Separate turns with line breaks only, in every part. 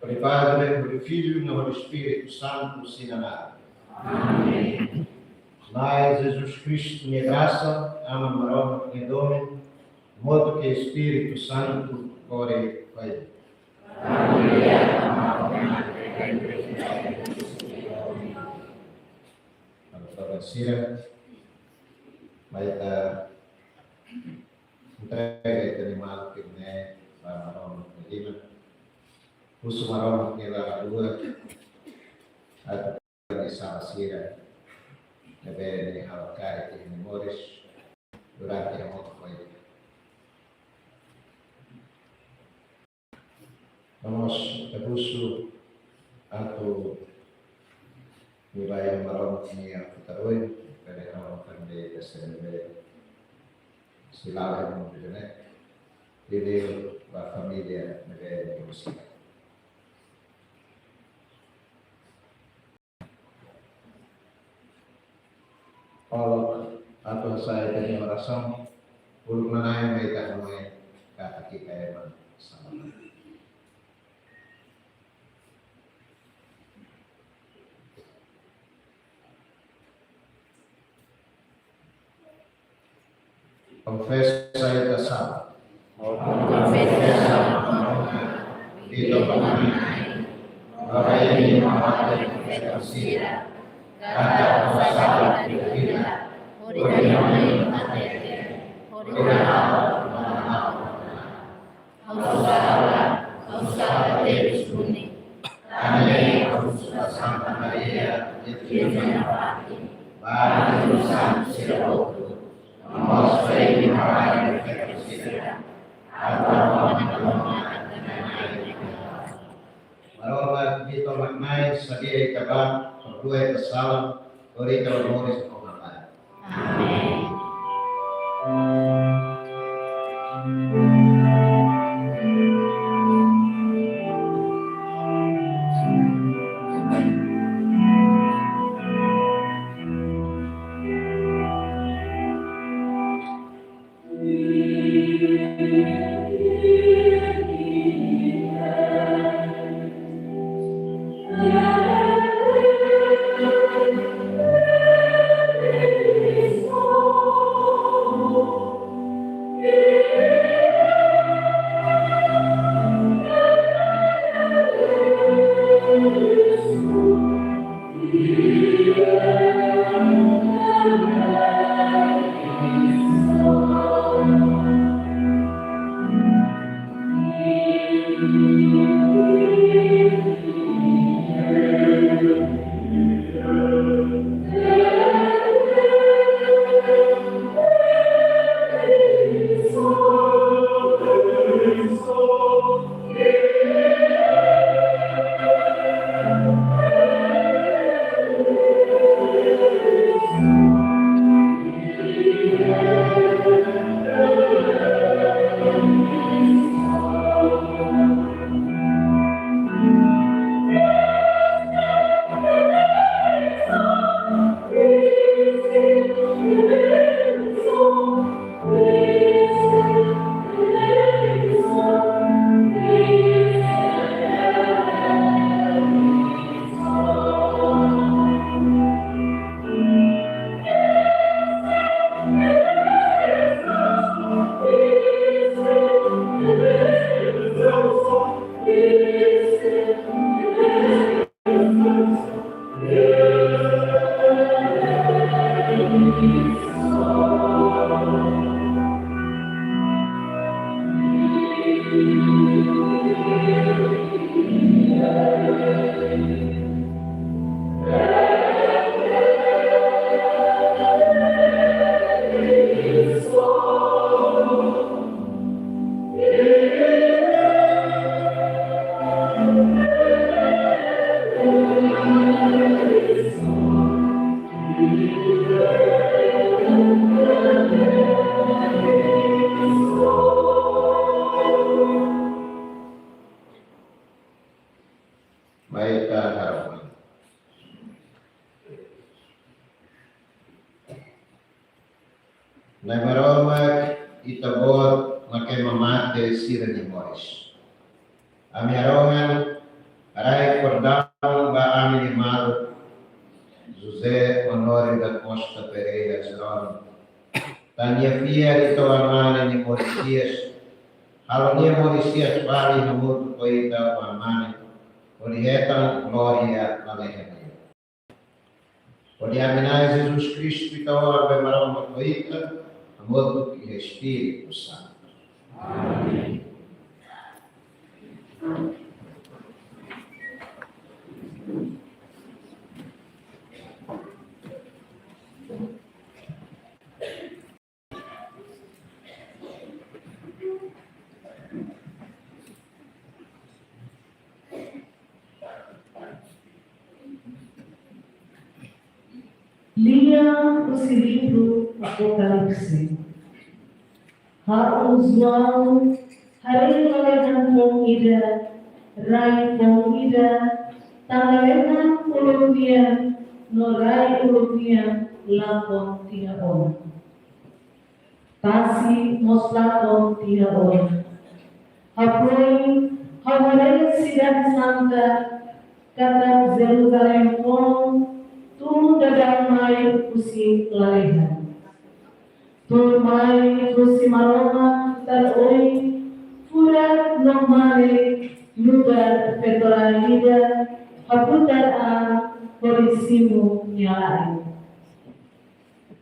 Glória Padre, glória Filho, glória Espírito Santo, sim amado.
Amém.
Mas Jesus Cristo, minha graça, ama maroma, minha dome, de modo que Espírito Santo ore vai. A doutora Cira vai dar entrega de animal que né para maroma, Medina. Uso maroma que lá rua, a Doutora Cira deve alocar aqui memórias durante a moto foi. Vamos abuso tanto me vai a maroma que a futaroi, para não aprender a ser se lá é muito, né? E a família de você. Paulo, a tua saída de oração, por manai vai dar uma kata aqui kaya sama. Confessa saya da sala. Kita pamanai. Bagai ini mama dari confessira. Kata pasal di kita. Original materi. Usah deles buni. Kami usah Santa Maria. Virgem Pati. Baru Santo Siroku. Nós foi Maria confessira. Maroma dito magmay sa diay kaba, pagduay kasal, ori kalumori sa pagmamay.
Amen.
Oh
May kaharapan. Na maroma itabot makemamate sira ni Moris. Ami arongan aray cordão ba ami ni Maro José Honório da Costa Pereira Jerônimo. Tania Fia ito amana ni Moricias. Halonia Moricias bali na mundo poita o amana. Orieta glória aleluia. Odiaminai Jesus Cristo ito abe maroma poita. Amor e Espírito Santo.
Amém.
Lia esse livro Apocalipse. Hauswang hari kalian pong ida, rai pong ida, tangalenan ulumia, no rai ulumia, lapon tiaon. Tasi moslapon tiaon. Hapoy, hawaray sidang santa, kata Jerusalem pong, tu dadamay kusi lalehan. Tu mai kusi maroma taroy, furat nomale, lugar petoralida, haputar a polisimu nyalai.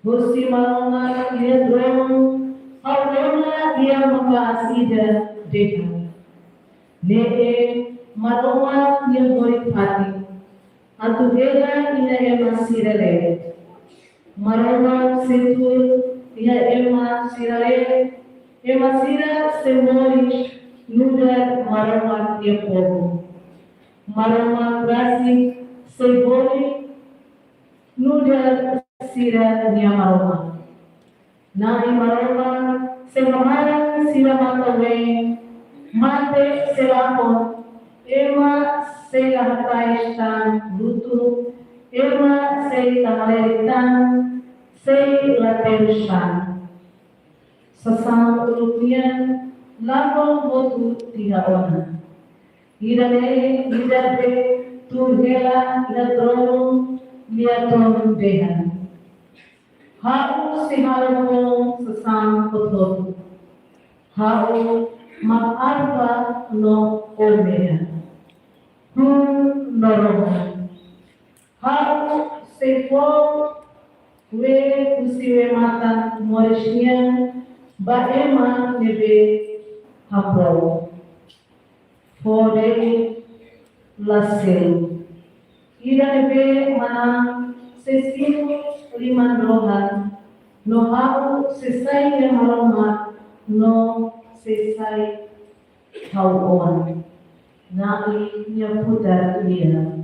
Kusi maroma dia drong, haurona dia mapasida dehan. Nee maroma dia boy pati. Atugela ina ema sirale, maroma setul ina ema sirale, ema sira semori lugar maroma dia povo, maroma grasi sebori lugar sira nia maroma, nai maroma semamara sira matawe, mate selapon, ema sei hataitan lutu, ema sei tamaleritan, sei laterusan. Sesama ulupian, labong botu tiga ona. Irane, idabe, turgela, idadrong, liaton dehan. Hau si halong sesama botu. Hau maarba no omea. Normal. Hau sefo we kusiwe mata Mauritian baema nebe hapro. Fode lasel. Ira nebe mana sesimu liman rohan. No hau sesai maroma no sesai hau on. Nai nyaputar dia.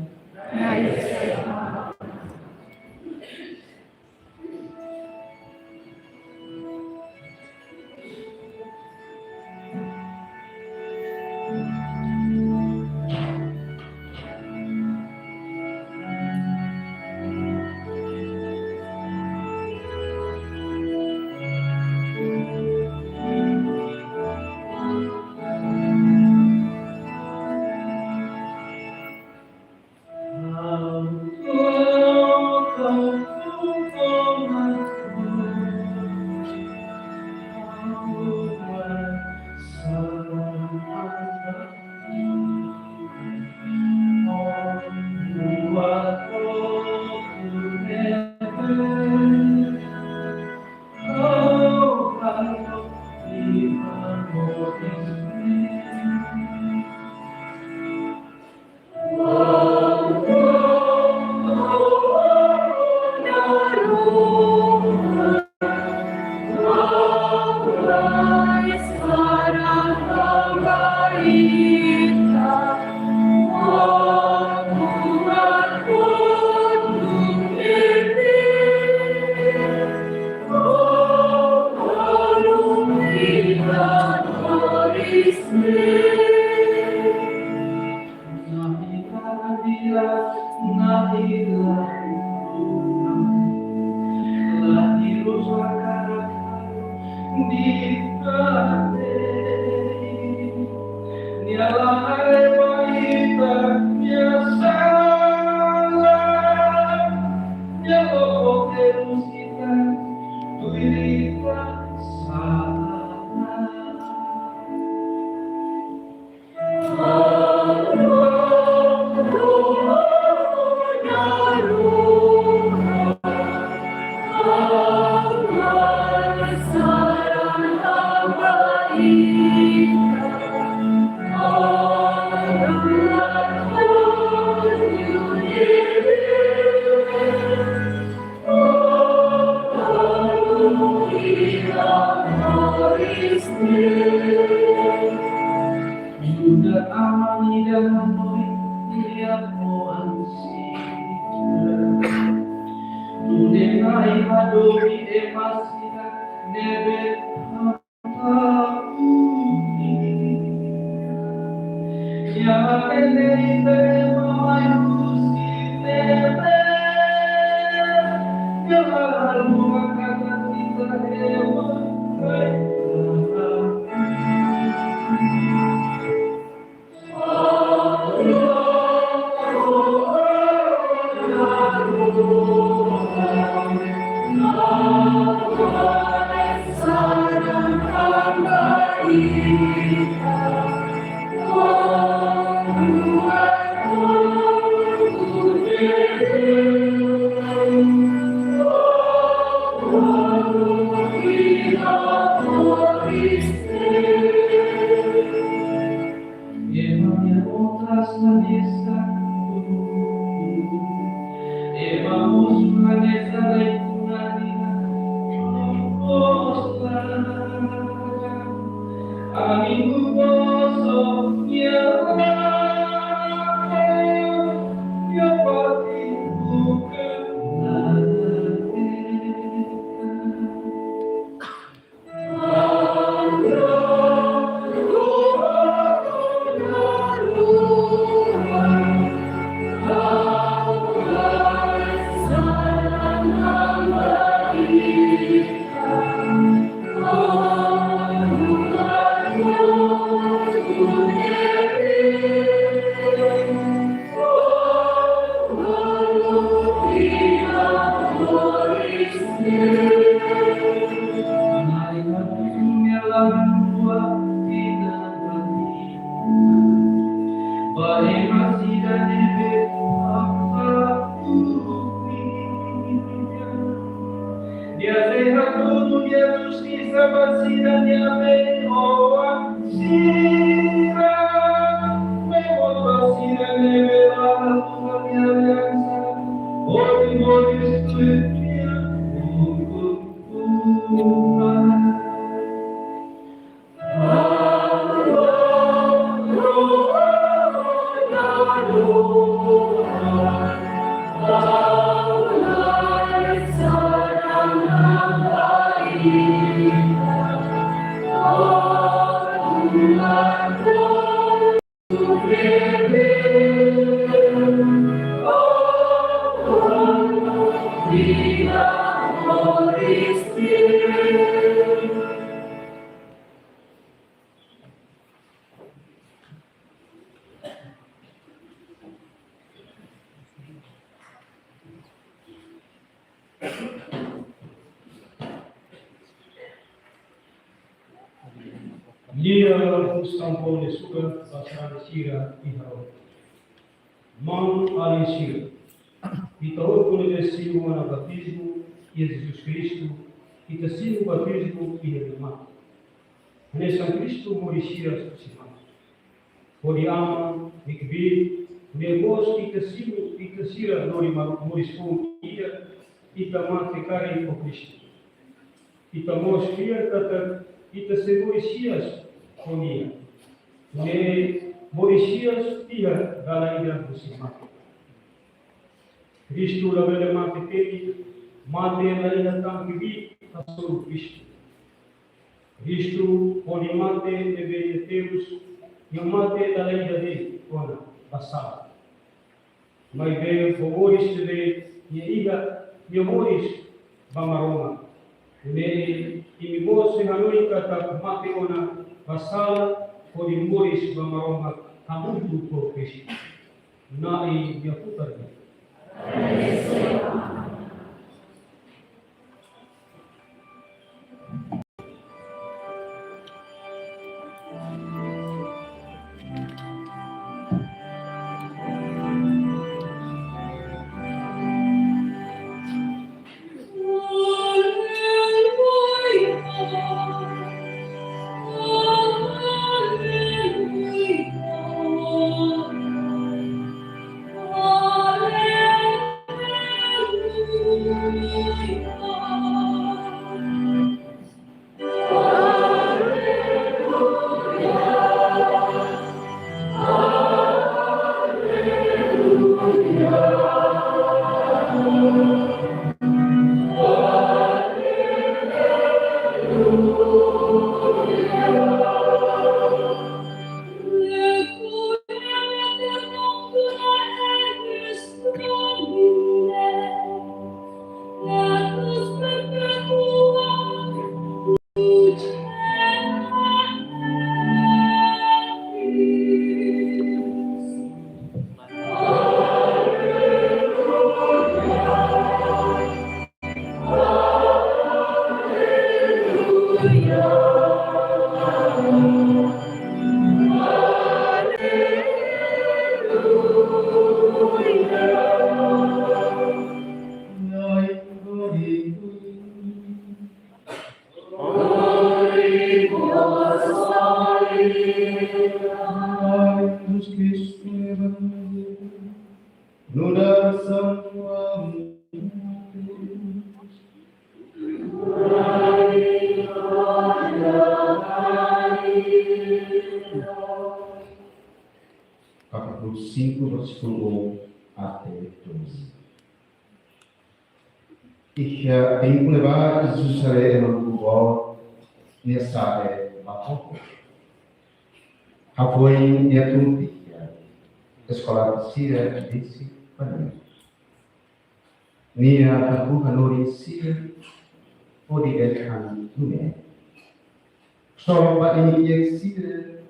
Dia Ustampol de Suga, Basra Sira, Iharo. Mão Alexira. E tal como desceu o batismo de Jesus Cristo, e desceu o batismo de irmã. Nessa Cristo morria aproximado. Por ama, ikbi, negócio e desceu nori morisco ia e tamar ficar em Cristo. E tamor fiar tata e desceu moricias konia. Ne moricias ia galaida aproximado. Cristo labele mate peti, mate laila tam kibi asur Cristo. Cristo oni mate nebe Deus, e o mate laila de ona passado. May be Boris de Iga Yomoris Bamaroma. Ime imibos hanui kata mati ona pasal for Moris Bamaroma hamuntu profesi. Nai yaputar.
Capítulo 5, versículo 1 até 12. Ich bin levar Jerusalém no lugar nessa época. Havoi e a Tuntia, escola de Síria, disse para mim. Nia Kabuha Nori Síria, pode deixar tudo. Só para ini Síria,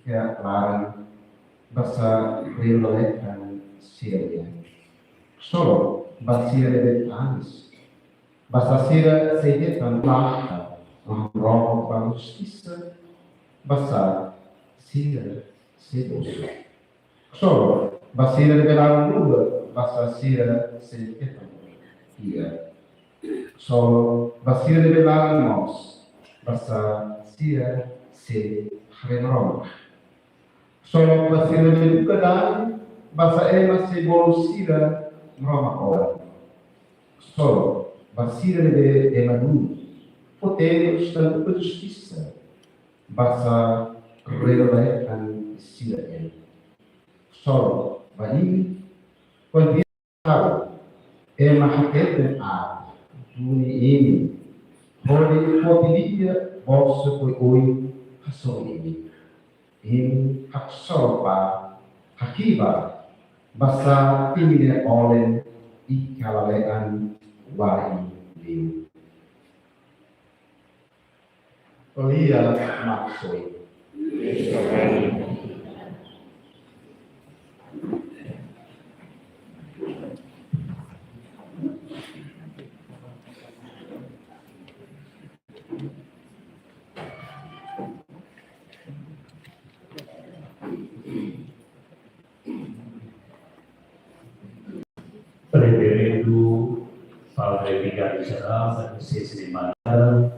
ia larang bahasa riwayatkan Syria. Solo bahasa Syria Anis. Bahasa Syria sejetan lahka roh justiça bahasa Syria sedoso. Solo bahasa Syria belang dua bahasa Syria sejetan ia. Solo bahasa Syria belang nos bahasa Syria se remromah. Solo basira de Bucadani, basa ema se bolsira Roma ora. Solo basira de Emanu, potere estando com justiça, basa relevan sira ele. Solo bani, quando viu ema haketen a, duni emi, pode poderia bolsa foi oi, ração emi. Ini haksopa hakiba basa timine olen ikalalean wahi liu. Lia maksoi.
Reverendo Padre Vigário Geral da Consciência de Maria,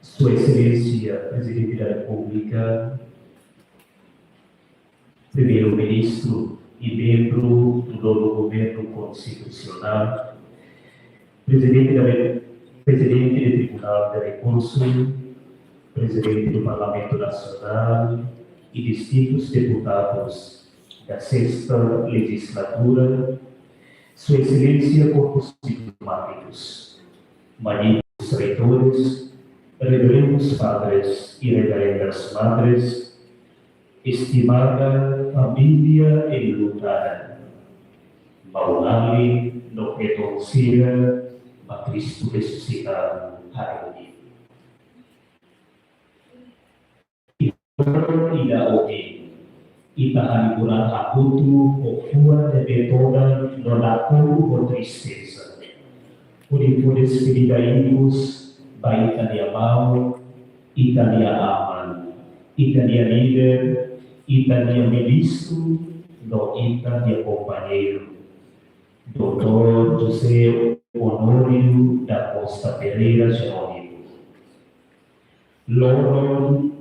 Sua Excelência Presidente da República, Primeiro-Ministro e membro do novo Governo Constitucional, Presidente do Tribunal de Recurso, Presidente do Parlamento Nacional e distintos deputados da 6ª Legislatura, Sua Excelência, corpos diplomáticos, magníficos reitores, reverendos padres e reverendas madres, estimada família enlutada, Baulali, no Petonsira, ma Cristo ressuscitado, hari ini. Ida oke, ita haliburan akutu, ofua de betoda, no laku o tristeza. Puri espiridaibus, ba Italia mau, Italia aman, Italia líder, Italia ministro, no Italia companheiro. Dr. José Honório da Costa Pereira Jerônimo. London,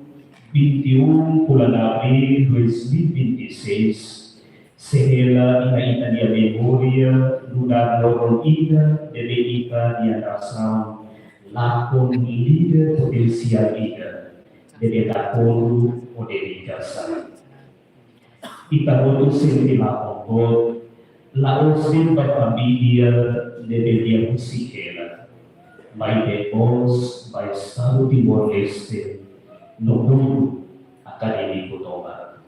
21 bulan Abril 2026, sehela ina Italia Memoria, lugar London ida, debe Italia nação, lakon líder potensial ida, debe lakon o dedicação. Ita boto sempre lakon God, laos din pagpamilya debe dia musikela, may depos, may estado Timor-Leste, no mundo acadêmico toba.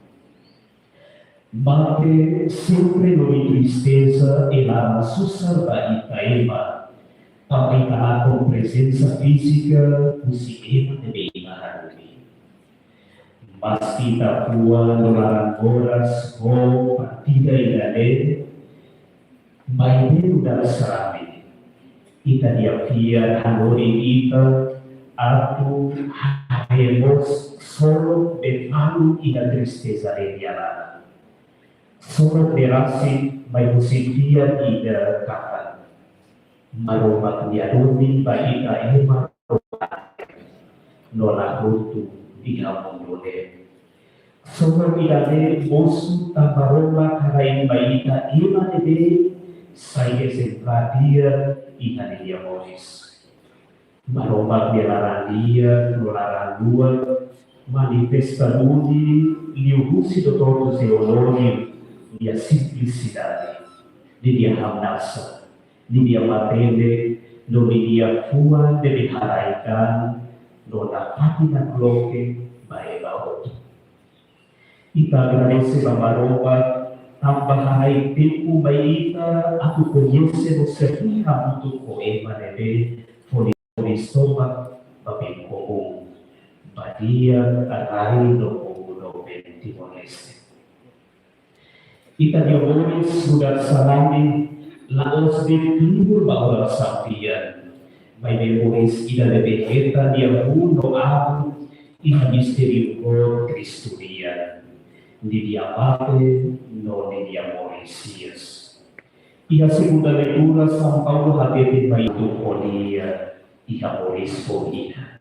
Mate sempre no tristeza e la susar ba Itaema, pamita com presença física, musikema debe imaharumi. Mas kita pua no larangoras o partida ilale, may deuda sarami, ita diapia hanori ita, atu haremos solo befanu ina tristeza redialada. Solo terasi may musifia ida kata, maromat diadumi ba ita ema nola hutu ina mundode. Solo ilale mosu tabaroma karain ba ita ema dede, saya exemplaria Italia Moris. Maromba pelaran dia, nolaran dua, manifesta ludi, liu rusi do todo Zeológio, dia simplicidade, dia hamnasa, dia matende, no dia fua de haraikan, no na patina bloque, baeba outro. Ita agradece a maromba, tambahai tempo baita, aku conhece você muito poema debe, fone estômago, babin comum, badia, arai no comum ben Timor-Leste. Ita diomores sudah salami, laos de timur bahwa sampian, may memoris ida debe eta dia mundo abu, ina misterium God Christurian. Di dia Pate, no di dia Mauricius. Ia segunda leitura, São Paulo habete baitu polia, ia Maurisco ina.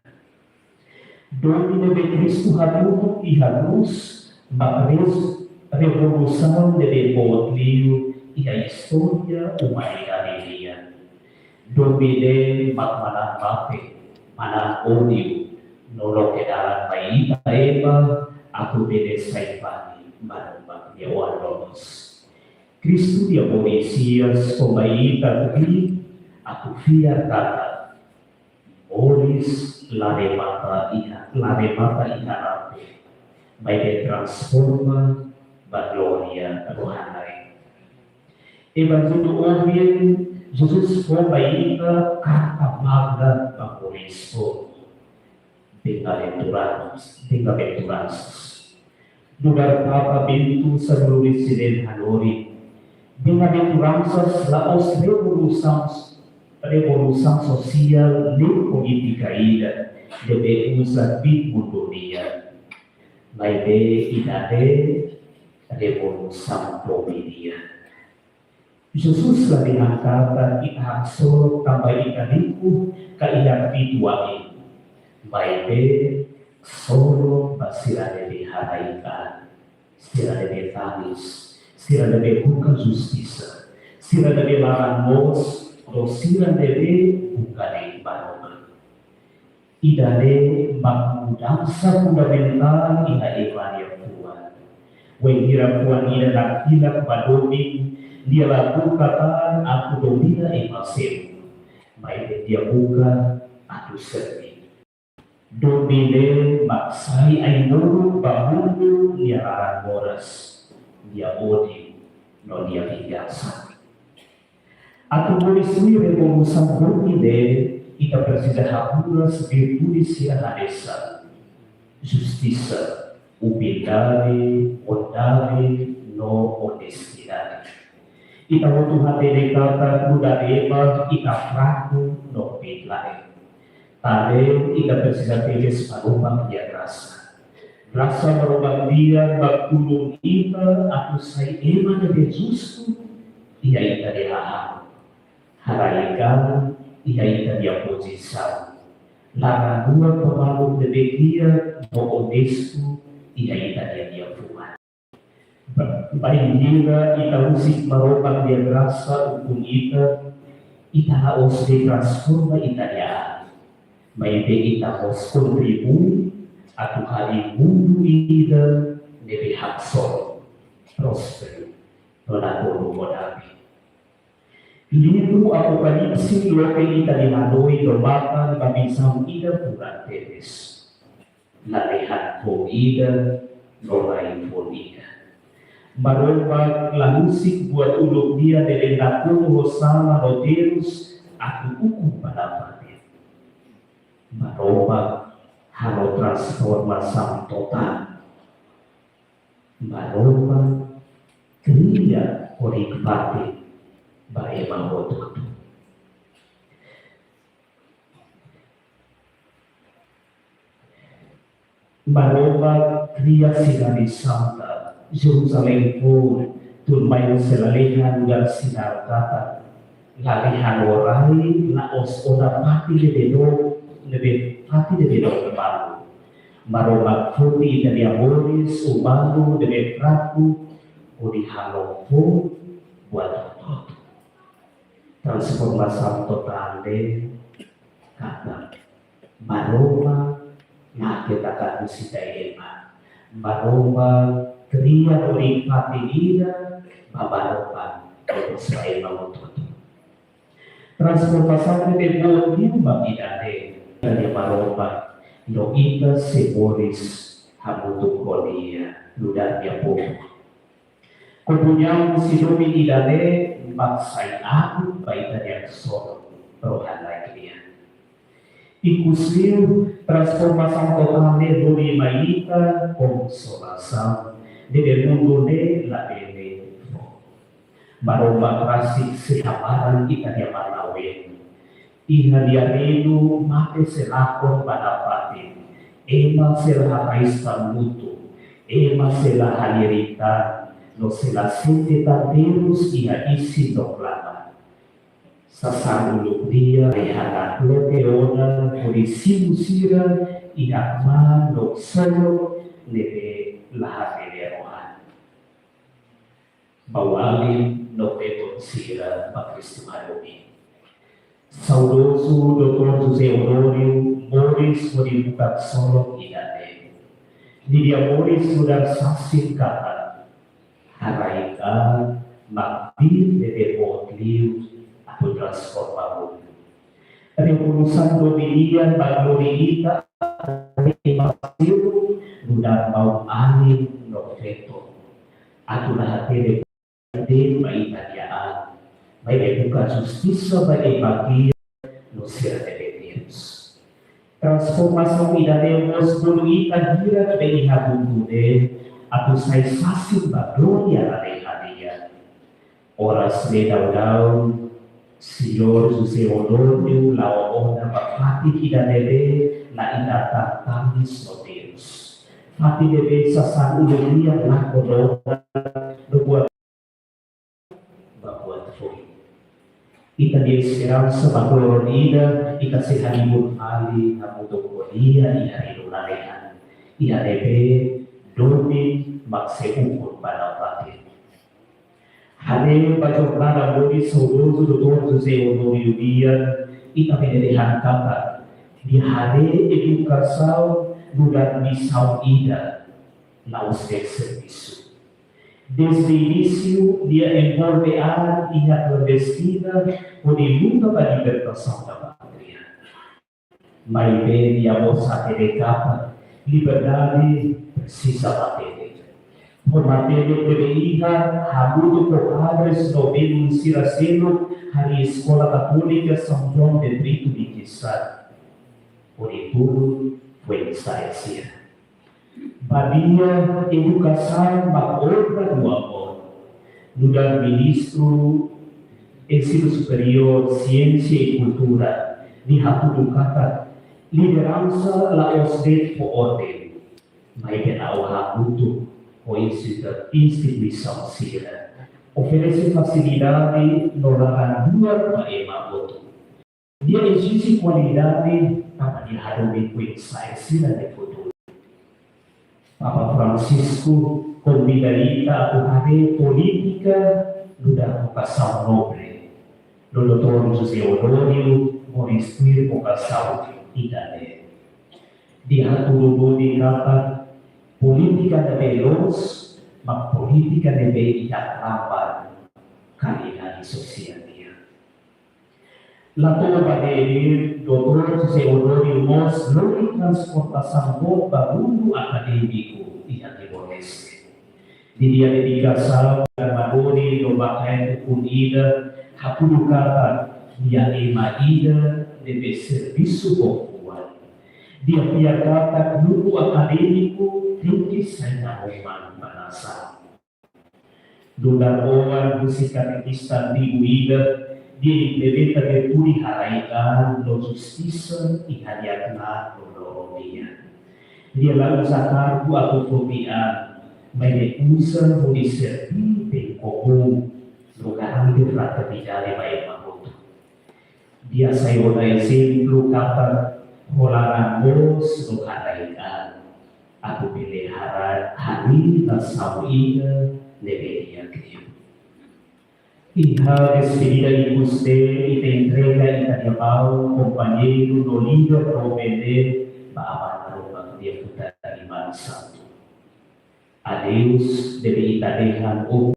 Domine de Cristo hadu, ia luz, macres, revolução de devotlio, ia história, humanidade dia. Domine makmanan mate, manan odio, no lo quedaran baita eva, aku bede saifani, manubak dia waronos. Kristu dia Mauricius, pembaita bukti, aku fiar kata, Moris lare mata iha rapi, baik transforma, bagloria rohanai. Evangelho ovien, Jesus pembaita kata magna Mauricio. Bem-aventurados. Lugar Papa Bento sa Luis Siden Hanori. Bem-aventuranças laos revolução social nem política ida deve usar mundo dia. Vai de idade revolução providia. Jesus la dinangkata ita solo tambah ikaniku ka ilang bituain. Baik solo basira de haraikan, sira de tangis, sira de buka justiça, sira de larang mos, do sira de buka de baroma. Idade mudança fundamental ina evangelho Tuhan. Wengira Tuhan ina nakila padomi, dia lagu kata aku domina emasem. Baik dia buka aku servi. Domine maksai ay nuru bahundo dia laran boras, dia odi no dia biasa. Attualmente revolução brasileira e da precisa raburas virtudes e análise, justiça, humildade, bondade, no honestidade. Ita waktu hati kata kuda ema ita fraku no pitlai. Tale ita precisa ter separumbang dia rasa. Rasa merubah dia bakulung ita aku sai ema de justo ia ita de lahar. Haraikan ia ita dia posição. Lara dua pemalu de dia no honesto ia ita dia fuan. Bainira ita usik marobang dia rasa hukum ita haos de transforma ita dia. Maite ita haos kontribu atau hari mundo ida nebe hakson prospero donado modabi. Livro Apocalipse loke ita dinadoi dombatan babisang ida puran tetes. Lalehan po ida lorain po ida. Maromba lalusik buat uluk dia delendakun hosama roterus aku hukum pada patir. Maromba halo transformasi total. Maromba kriya korik pati bae mahotu. Maromba kriya sinari santa. Jerusalem pun tunmay selalehan lugar sinar kata lalihan orai laos ona pati lebedo kebalu maroma futi dari amoris ubandu dari praku odi halopo buat tot transformasi total de kata maroma na kita kan sita ema maroma kriya ori patinida babarokan Israel mamututu. Transformasi de bodi bagidane dari maromba no ita seboris hamutu kodia ludanya po. Kupunyang sidomi idane maksay aku baita yang solo rohan lagi dia. Ikusliu transformasi total dari maita konsolasa de mundo de la bene. Maromba klasik sekabaran kita dia malawen. Iha dia redu mate selakon pada patin. Ema selah raistan mutu. Ema selah halirita. No selah sente tanterus iha isi doklama. Sasanguluk dia rehanak loteona polisi musira iha ma no solo nebe lahat rohan. Bawalin no peton sira Pakristo Haromi. Saudoso Dr. Jose Honorio Morris modibukat solok idane. Dia Morris sudah sasin kata haraikan makbir de liu atau transformasi. Revolusan dominian baglori ita Nudan mau anin no veto. Atu lahate de maitaniaan. May buka justiça bagi bagi no sira de Deus. Transformação idademos dulu ita hira de ihabundude atu sai sasin ba gloria la de hadia. Oras de daudau Senhor José Honorio la ona bakati idadebe la idata tamis no Deus. Mati debe sasan ulia la kodona buat foi. Ita di esperança baglorida ita se halibur ali na mudokolia i hari lularehan. I harebe doni makse ukur pada batin. Hane bajoklara bodi saudoso Dr. Jose Honorio dia ita penerehan kata. Di hane edukasau lugar missão ida na os serviço. Desde o início, dia envolvear e a clandestina por luta para a libertação da pátria. Mas bem, a moça de capa, liberdade precisa bater. Formateiro PBIHA, Rabuto Padres Novelum Siraceno, Hari Escola Católica São João de Brito de Quissá. Por tudo foi saya sira. Badia Educação ma obra do amor. Lugar Ministro Ensino Superior, Ciência e Cultura, di Rabuto Kata, liderança la OSDET por ordem. Mas penal Rabuto instituição sira oferece facilidade no laranduar para emaboto. Dia existe qualidade para dihadapi kuensai sira de futuro. Papa Francisco convidaria a área política da vocação nobre. Do Dr. José Honorio Moristir vocação idade. Dihaturubo di kata politika debe los, mak politika debe itakawar kainan sosial dia. Lato badere Dr. José Honorio Mos lori transportação do barundo akademiko iha Timor-Leste. Di dia dedikação armadori do bakhen unida hapulu kata dia emaida debe serviço popular. Dia kata grupo akademiko tinggi saya nahuman manasa. Dular owan musikan kistan di uida di lebeta de puri haraikan lo justisa ihadiakna lo dia. Dia lalu zakar bu aku fobian mene usa muni serti de kohu lugar de fraternidade mai mamutu. Dia sayona exemplo kata holaran bos lo haraikan. Aku pelihara hari tasawida debería creer. Hija despedida y usted y te entrega y te llamado compañero no libre prometer para amarlo dia putar iman santo. Adeus debe itadehan o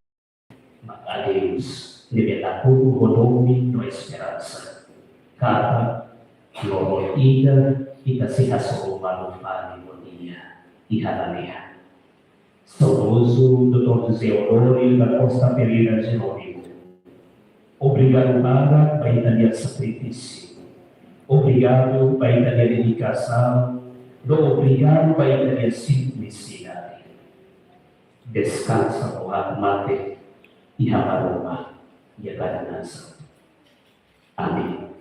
maka adeus debe lakukan hodomi no esperanza. Kata loro ida ita sihaso malufani Ihanaleha. Saudoso Dr. José Honorio da Costa Pereira Jerônimo. Obrigado para a Italia sacrifício. Obrigado para a Italia dedicação. Obrigado para a Italia simplicidade. Descansa no mate e amaroma e a ganância. Amém.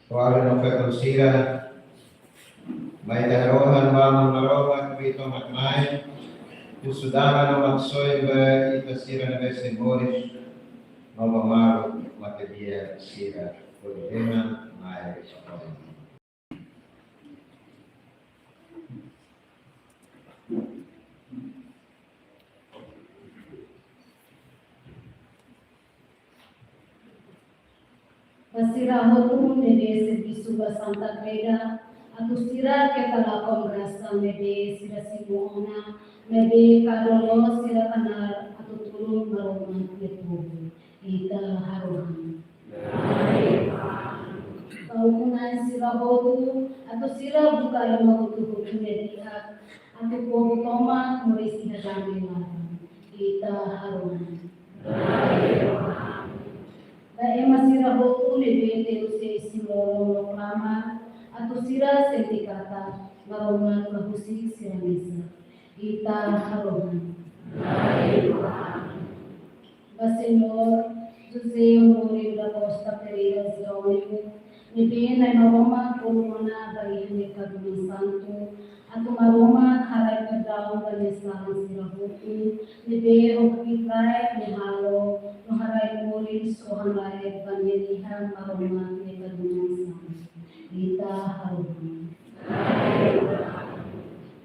Soalnya novel sira, may darohan mamang narohan pito matnay, usudama no magsoy ba ita sira na besi moris, mamamaru matedia sira, problema may sokoy.
Pasirahot nede serviço da Santa Creda, a tusira que kala congressa nede sira simona, nede karolo sira kanar atutulung maroman netu, ita harohan. Kaukunan sira botu, atu sira buka lima kutu nede hak, atu kogu toma morisi hadami mata, ita harohan. Ema sira botu lebete use simolo klama atau sira sentikata maroman kahusik sira misa ita haroman. Ba Senhor José Honorio da Costa Pereira Jerônimo Nibin ay maroma pulmona balihan ni Kadunang Santo, at maroma haray pagdaong balisalang sirabuti, nibe o kapitay ni halo, no haray mulis o haray banyanihan maroma ni Kadunang Santo. Dita haruhan.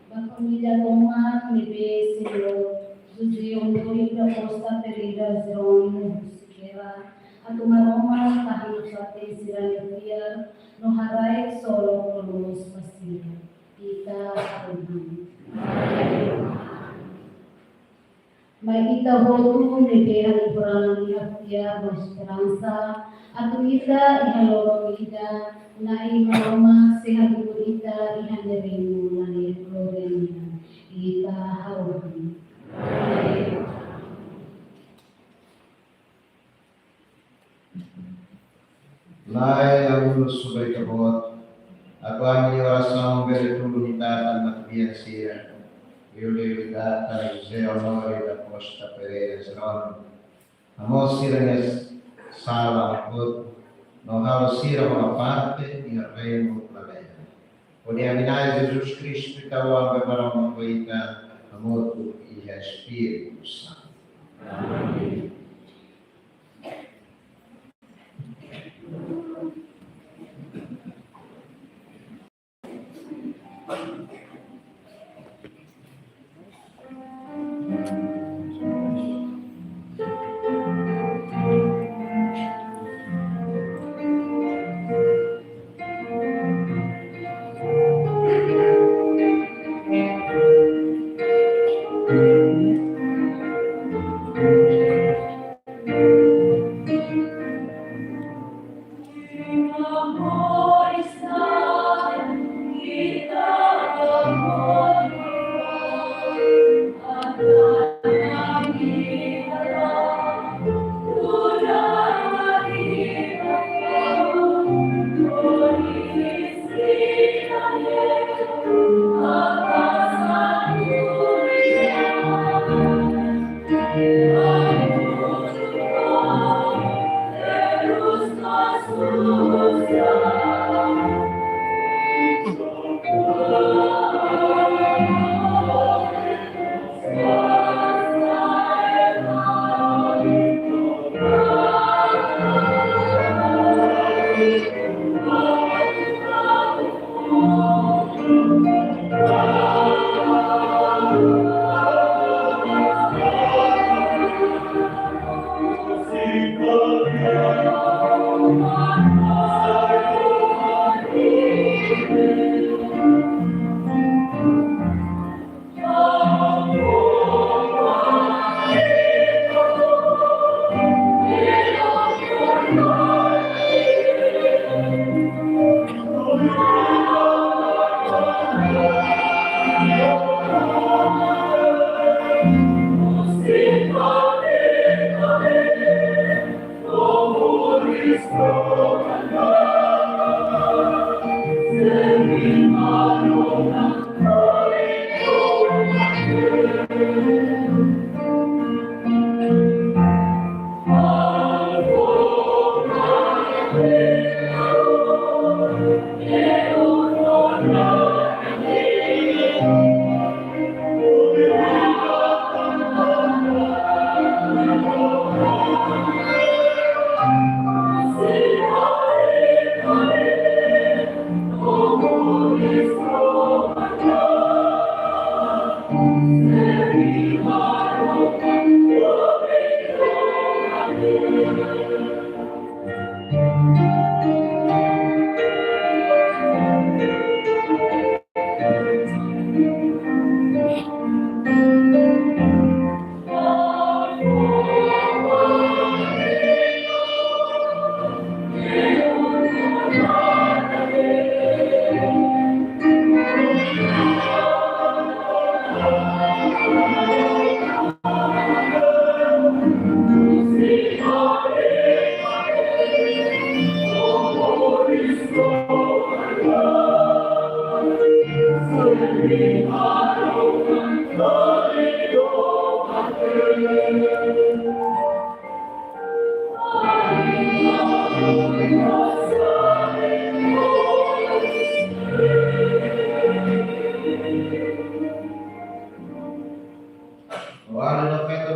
Pamilya Roma, nibe silo, Suji Ondori da Costa Perida Zeronimo Sikera, at umaroma kahit sa ating sila no haray solo kolos pasira. Kita Arunhan. May itahotu ni Dehan Ibrahim Yafia Esperanza, at kita ihaloro ida na imaroma sehat ita ihanerimu na ni Florenia. Kita Arunhan.
Lai ang subay kabot, ako ang iwasang beritulong itatan at biyansiya. Yuli Vidata, Jose Honore da Costa Pereira Zeron. Amos siranges sala put, no halo sira mga parte, inarrein mo planeta. O di aminay Jesus Cristo, ikaw ang bebarang makuita, amotu iya Espiritu Santo. Amen.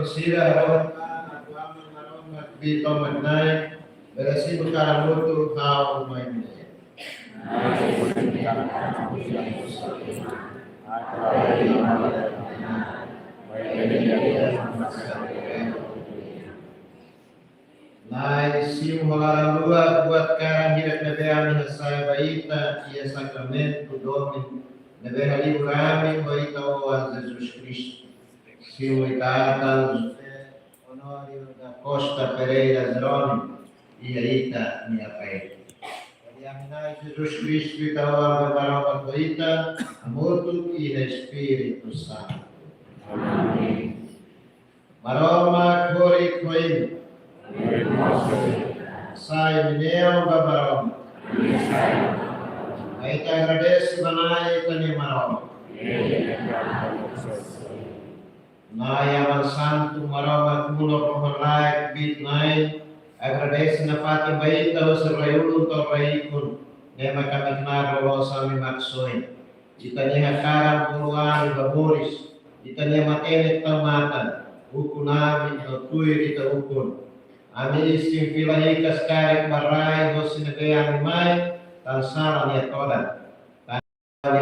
sira rawat aku aman maromat bito magnay berasi bekara mutu hau main. Nai sim holara lua buat karang hidup nebe ami hasai baita ia sakramento domin nebe hali kami baita o Jesus Cristo sim itata Honorio da Costa Pereira Zeroni ia ita minha pai Diaminai Jesus Cristo ita o ame baroma baita amotu e Espírito Santo. Amém. Maroma kori koim Sai mineo babaroma. Aita agradece banai tani maroma. Nai amal santo maroma kulo pohorlai bit nai agradece na pati baita o serraiulu to raikun nema kami kenal lo sami maksoi. Itanya hakaram puluhan baboris. Itanya matene tamatan. Hukunami to tui kita hukun. Ami istim filahi kaskarik marai hosinebe animai tan salah ya todan tan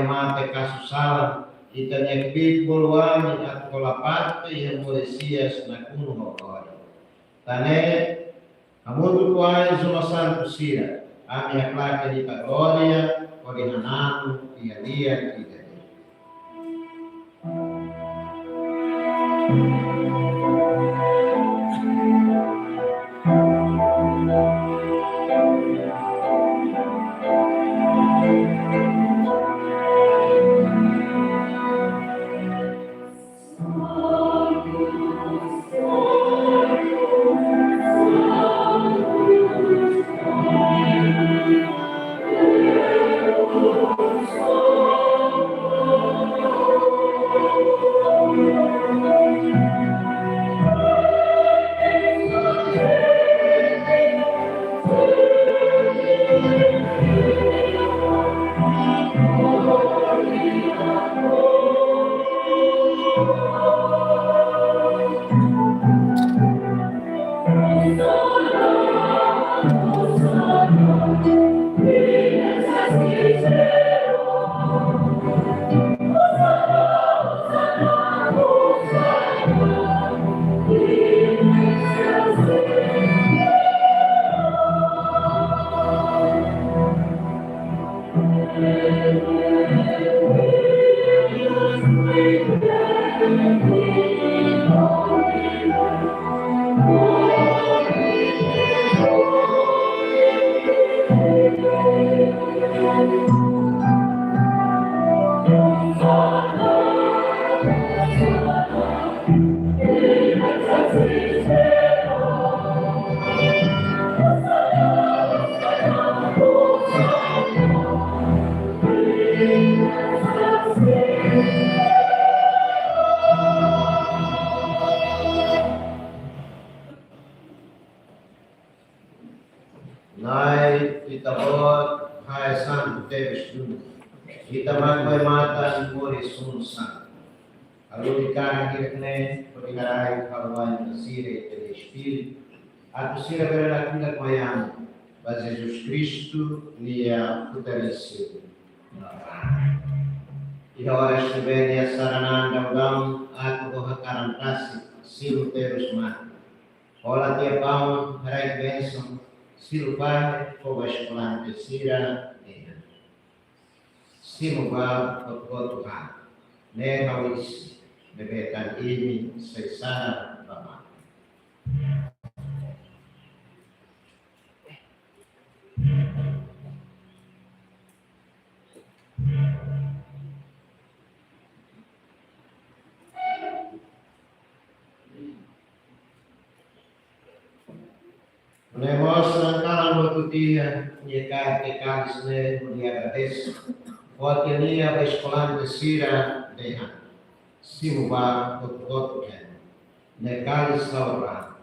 mate kasusalan kita nyekbit buluami at kolapate yang polisias na kuno hokori tane amudu kuai zuma santo sira ami aklake di gloria kodi hananu ia dia kita Nai kita buat hai san tevis dulu. Kita makai mata muri sunsan. Kalau dikana kirkne perikarai kawan sire tele espírito. Atu sire berada kita mayam. Bas Jesus Cristo lia fortalecido. Ida hora esteve sarana daudam atu kohakaran kasih silu terus mati. Ola tia pau harai benção Silva povas plante sira ena. Silva potgo Tuhan. Ne hawis bebetan ini sesara bama. Nemos kanan dia nyeka tekalis ne mulia gades. Watiania escolan de sira dehan. Simuba potgo Tuhan. Nekalis saura.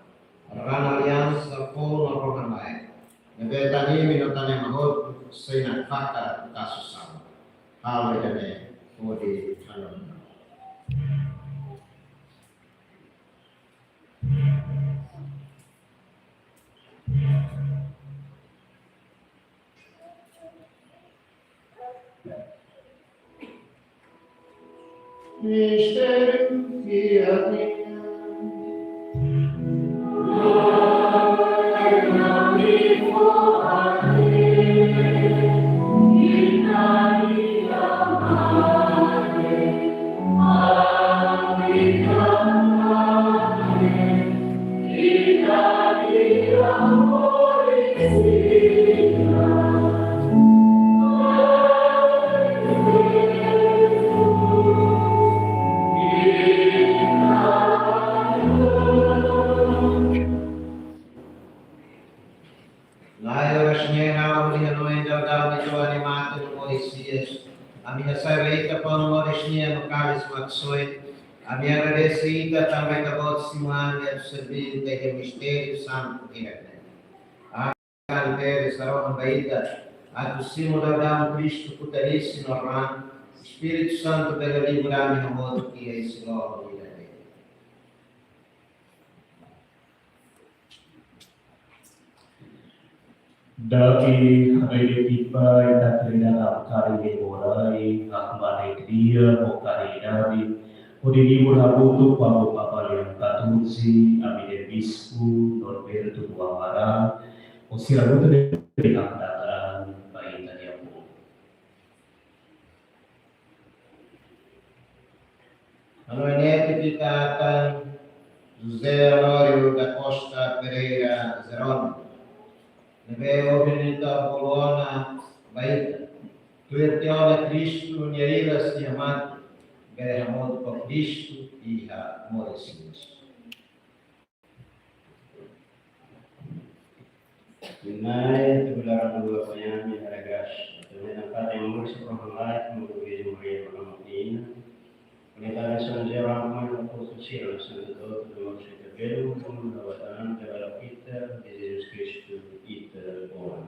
Rana aliança com a Rohamai. Nebetani minotane mahot sena fakta kasusam. Halo dane odi halon. mistério que havia. A minha saída para o Morisnia no Cálice Maxoi, a minha agradecida também da vossa semana de servir do mistério santo de a canteira será baída, a do Simo da Dama Cristo Putaríssimo Norman, Espírito Santo pela livrar no modo que é esse logo vida dele.
Daki hari tiba ita terina kari demorai akmane dia mokari nabi odini murabutu pamu papa yang katunsi amide bisku Norberto Tuamara osirabutu dari akdataran bayi tadiamu.
Ano ini kita akan José Honorio da Costa Pereira Zeron. Neve obinita Bolona Baita. Tu erteola Cristo, Nierilas e Amado, Berramod por Cristo e a Moresinhos.
Menai sebelah dua penyanyi haragas. Dengan kata yang mursi prohamai menguji murid mengamukin. Penetapan sanjaya ramai posisi sanjaya itu maksud terjadi pembuatan dalam kita Yesus Kristus kita orang.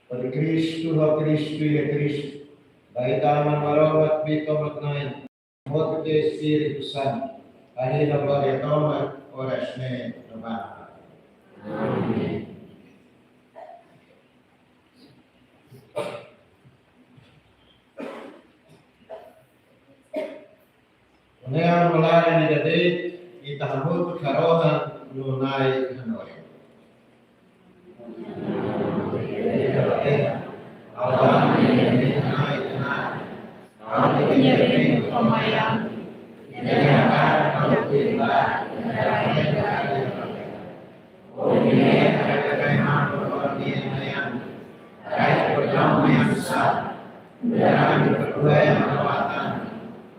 Pada Cristo, a Cristo e a Cristo. Baitaman marobat bito matnain. Moto de Espírito Santo. Aí na glória toma, orasne no barra. Amém. Nea mulai ni dade itahamut karohan nunai hanoi. Allah ni nai nai. Allah ni ni komayang. Dia akan berubah. Oh ni ada kainan berordian yang baik berjauh yang besar. Dan berdua yang berwatan.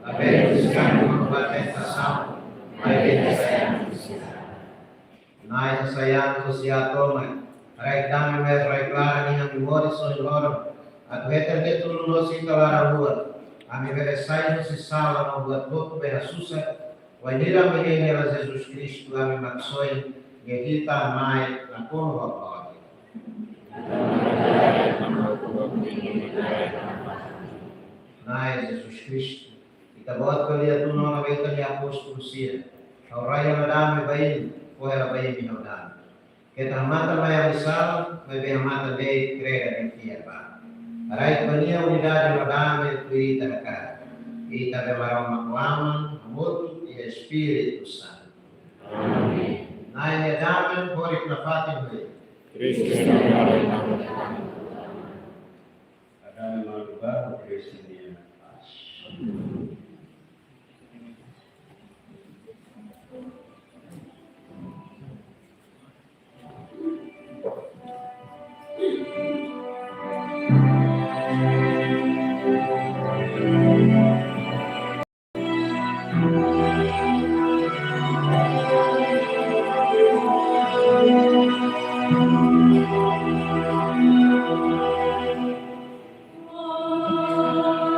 Apenas membatentação, mas nai sayang sosiatoma, raidame mes raiglara ni memória sonora, atleta de tudo no se calar rua, a me veresai no se sala no buat todo bem asusa, wainira menina Jesus Cristo a me maxoi, guerrita mai na conva glória. Nai Jesus Cristo kita buat kalian tu nona beta ni apostol sia. Orang yang ada bayi, kau yang bayi minodam. Kita mata maya misal, maya mata dei kreda ni tiapa. Arai pania unidade minodam tu ita dekat. Ita de maroma kuaman, amor e Espírito Santo. Amém. Nai ne dame porik na fatin hui.
Cristo na
Ada maluba Kristo ni pas.
Oh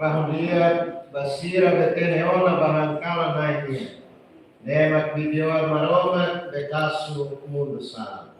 Pahulia basira beteneona bahangkala naini. Nemak bidior maromat bekasu mulusan.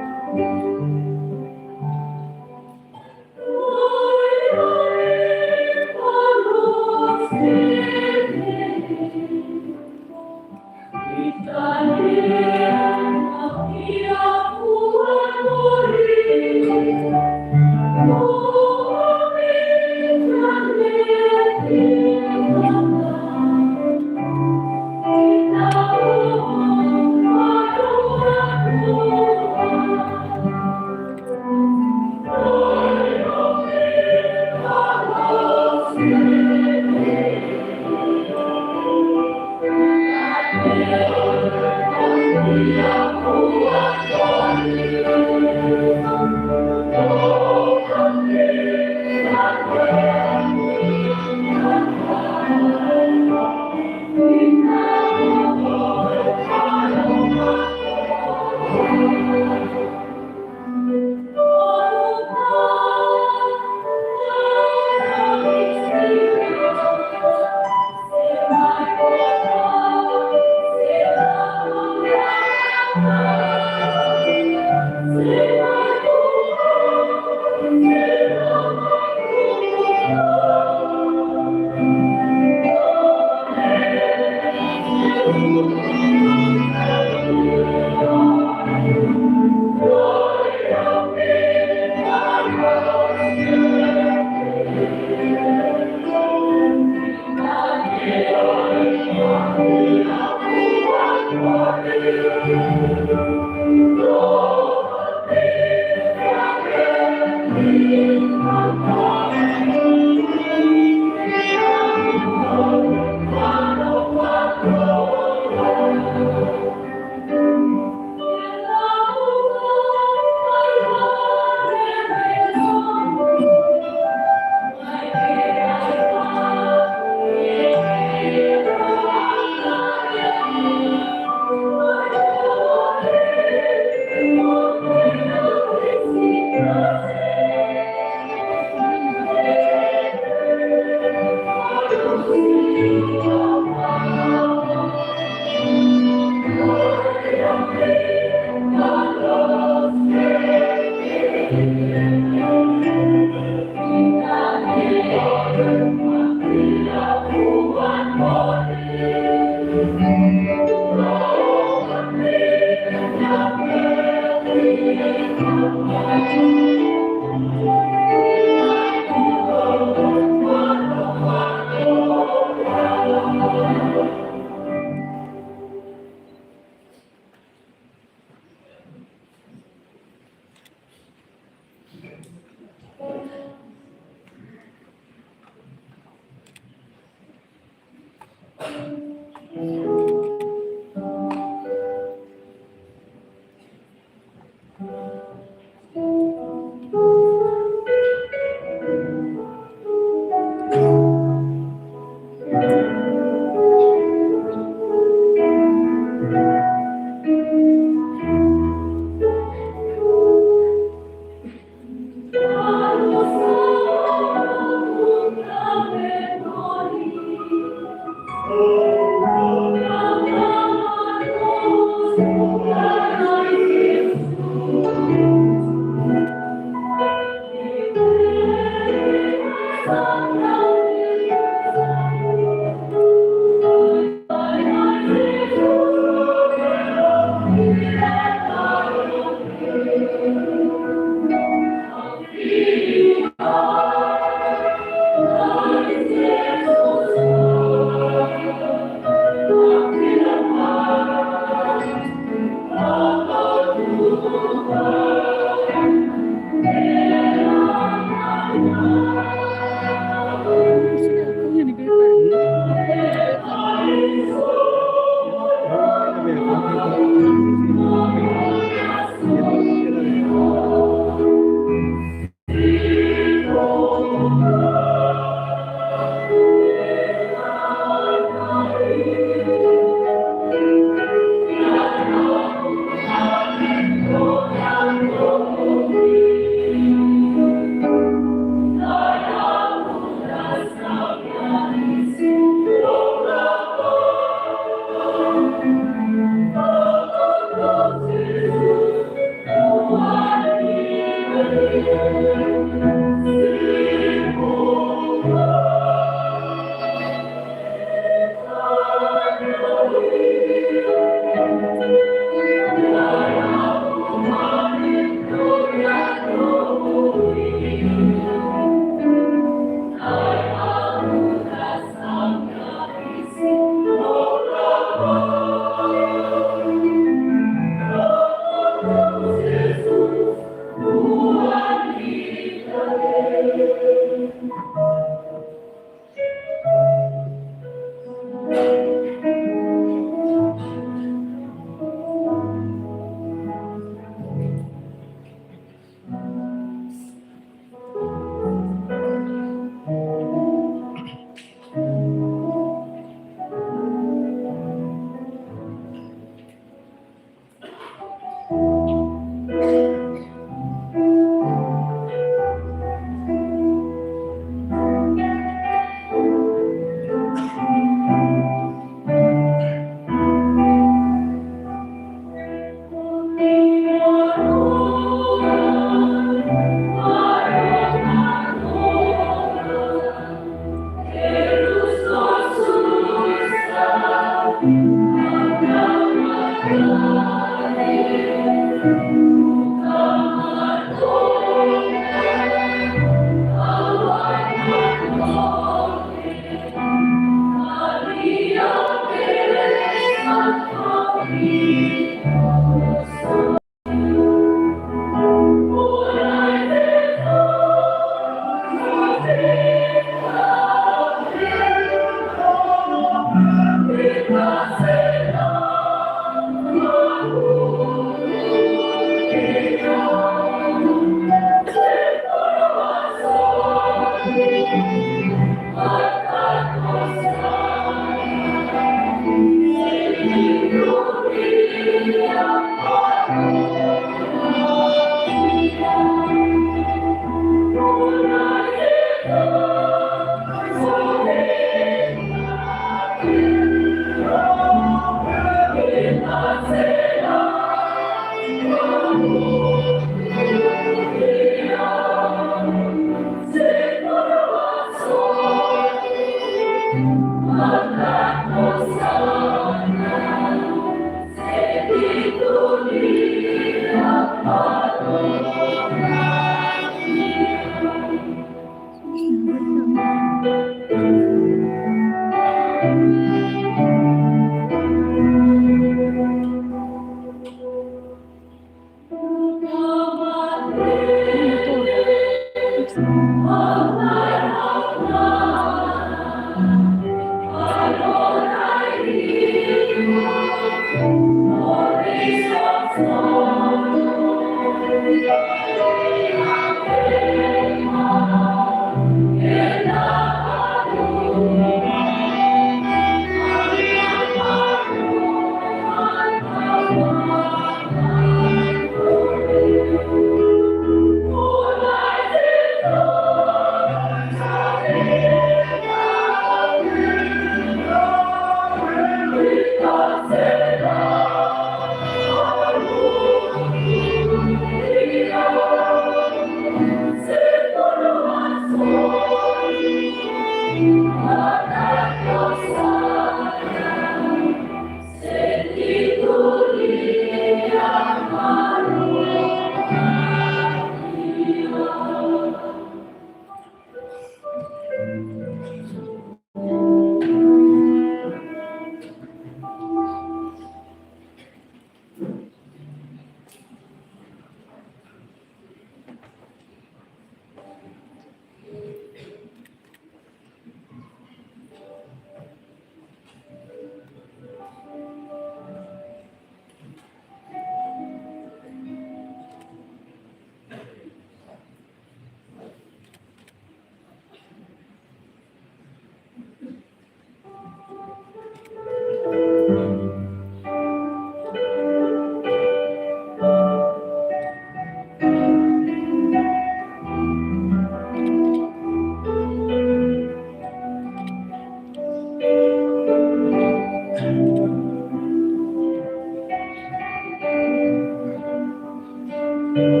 Baik,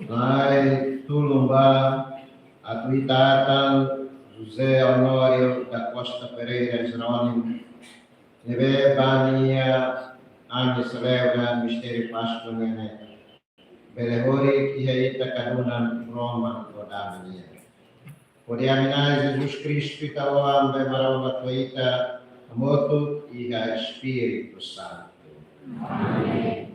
Nai Tulumba, Atuitatan, José Honório da Costa Pereira Jerônimo, Neve Bania, Agnes Reuda, Mistério Páscoa Nene, Belehori, Kiheita Kadunan, Roma, Kodamania. Podiaminai Jesus Cristo, Itaoam, Bemarova Toita, Amoto e a Espírito Santo. Amém.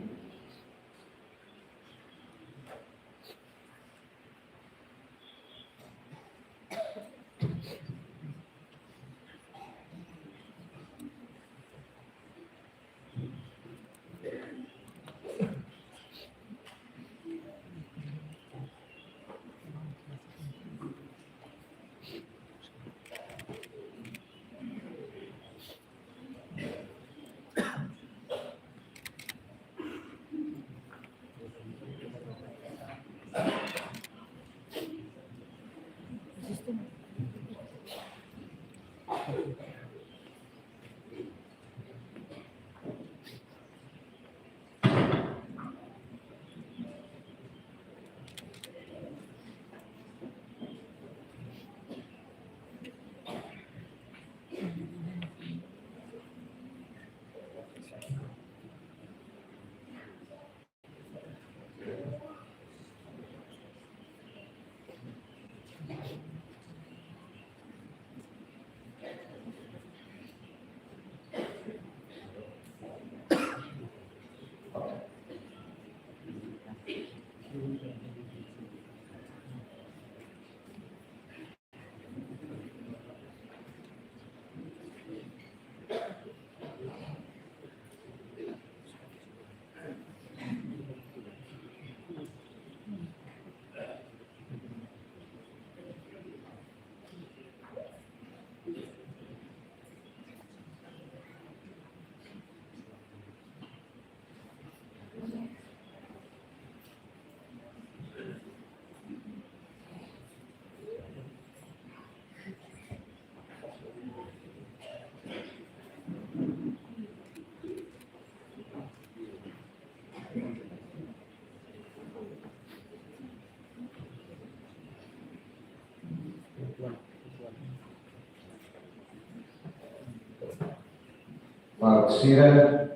Pagsira,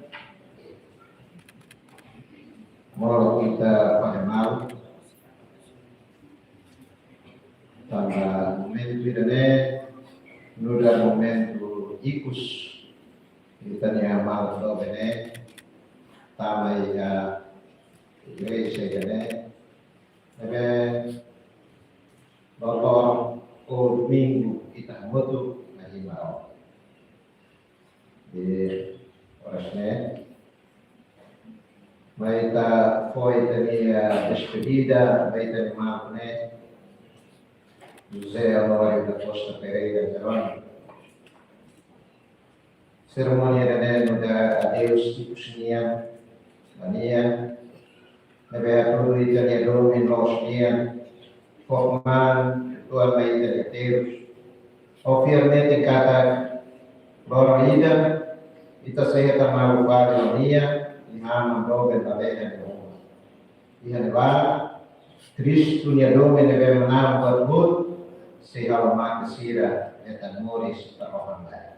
mau kita pahemal, tanda momento irane, nuda momento ikus, kita ni amal do bene, tamai ya igreja gane, nebe dolor o minggu kita mutu ngaji mau. Di orasnya, maita foi tenia despedida, maita mamne, José Alori da Costa Pereira Jerônimo. Cerimônia de dar adeus tipo chinia, mania, nebe tudo italiano em Rosnia, forman tua maita de Deus, oficialmente cada Lorida, ita saya tamu pada dunia, imam dobe tabela de uma. Ia levar, Cristo nia dobe nebe menam berbud, sehingga mak kesira etan moris tarohan lain.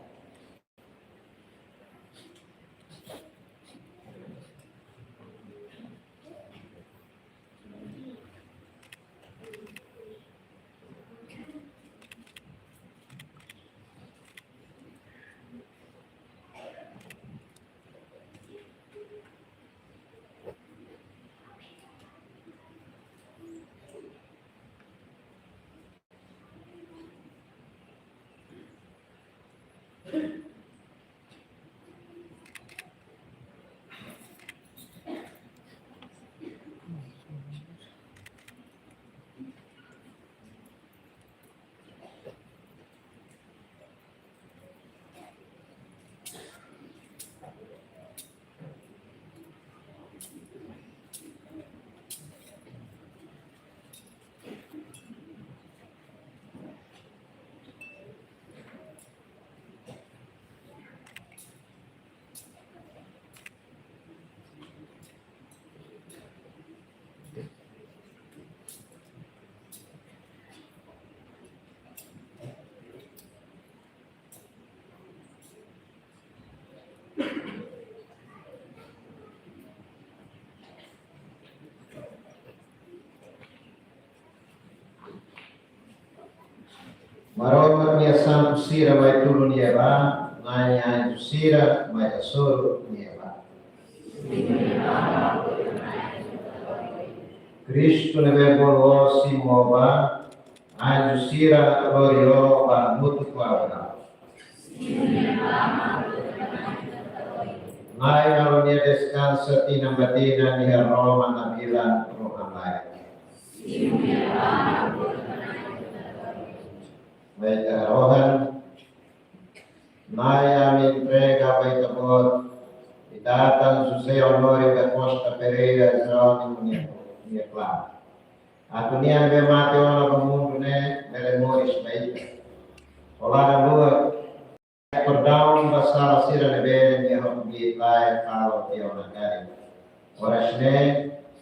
Maromat nia santo sira mai tulu nia ba, nanya sira mai asoro nia ba. Cristo nebe bolo si moba, anju sira glorio ba mutu kuabra. Nai kalau nia descansa tina batina nia Roma nabilan rohan lain. Baik rohan, Naya me entrega baik kabot, itatan José Honori da Costa Pereira Jerônimo nia plan. Aku nian be mate ona mundo ne memoris baik. Olah lua perdaun basala sira ne be nia hobi lai kalau tio nakari. Oras ne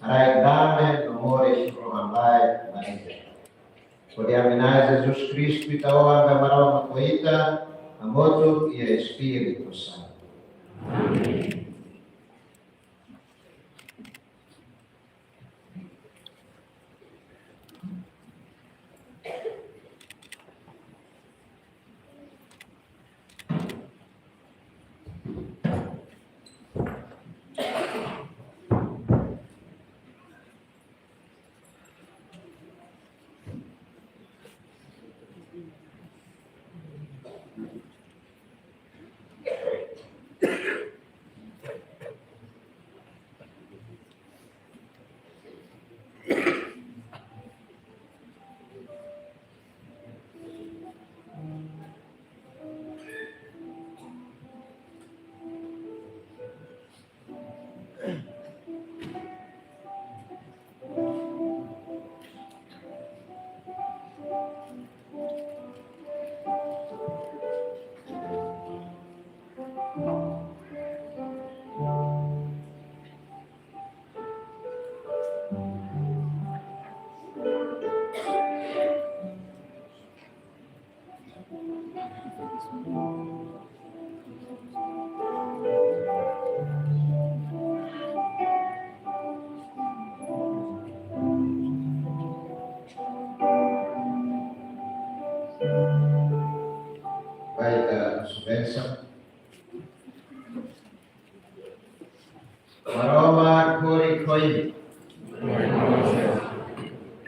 arai dame memoris rohan lai baik. Podiaminai Jesus Cristo e taoa gamarau makoita, amoto e Espírito Santo. Amém. bênção. Maroma Kuri Koi.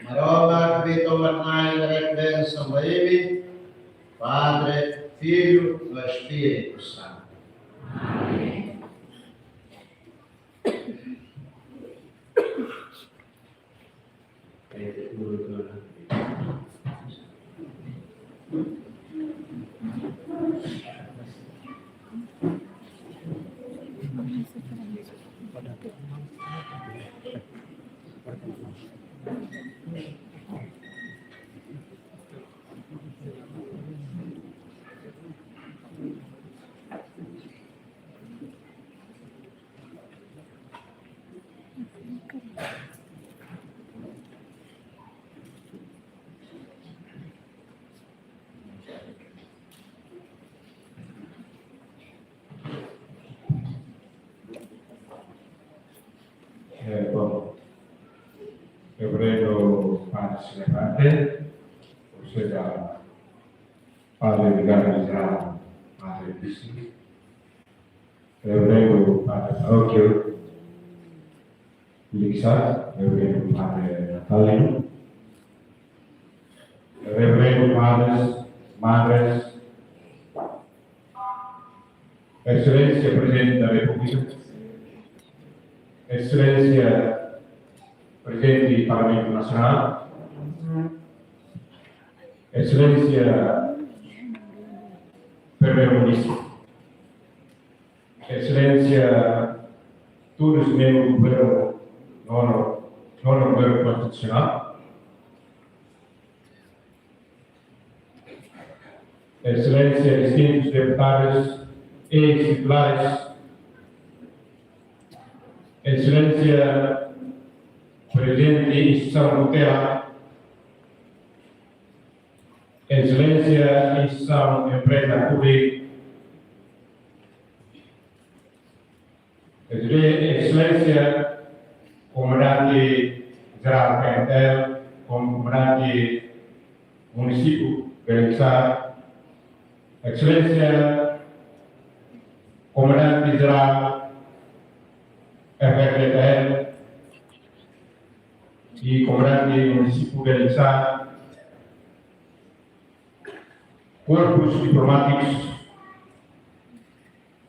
Maroma Vito Marnai da bênção Baby, Padre, Filho e Espírito Santo.
Amém.
Bom, eu prego Padre se levante, ou seja, Padre Vigário Israel, Padre Bispo. Eu prego Padre Paroquio Lixar, eu prego Padre Natalino. Eu prego Padres, Madres, Excelência Presidente da República, Excelência Presidente do Parlamento Nacional, Excelência Primeiro-Ministro, Excelência todos os membros do governo nono governo constitucional, Excelência distintos deputados e titulares, Excelência Presidente da Instituição Tutela, Excelência Instituição Empresa Pública, Excelência Comandante Geral Pentel, Comandante Município Belixar, Excelência Comandante Geral FFTL e Comandante Município Belixar, corpos diplomáticos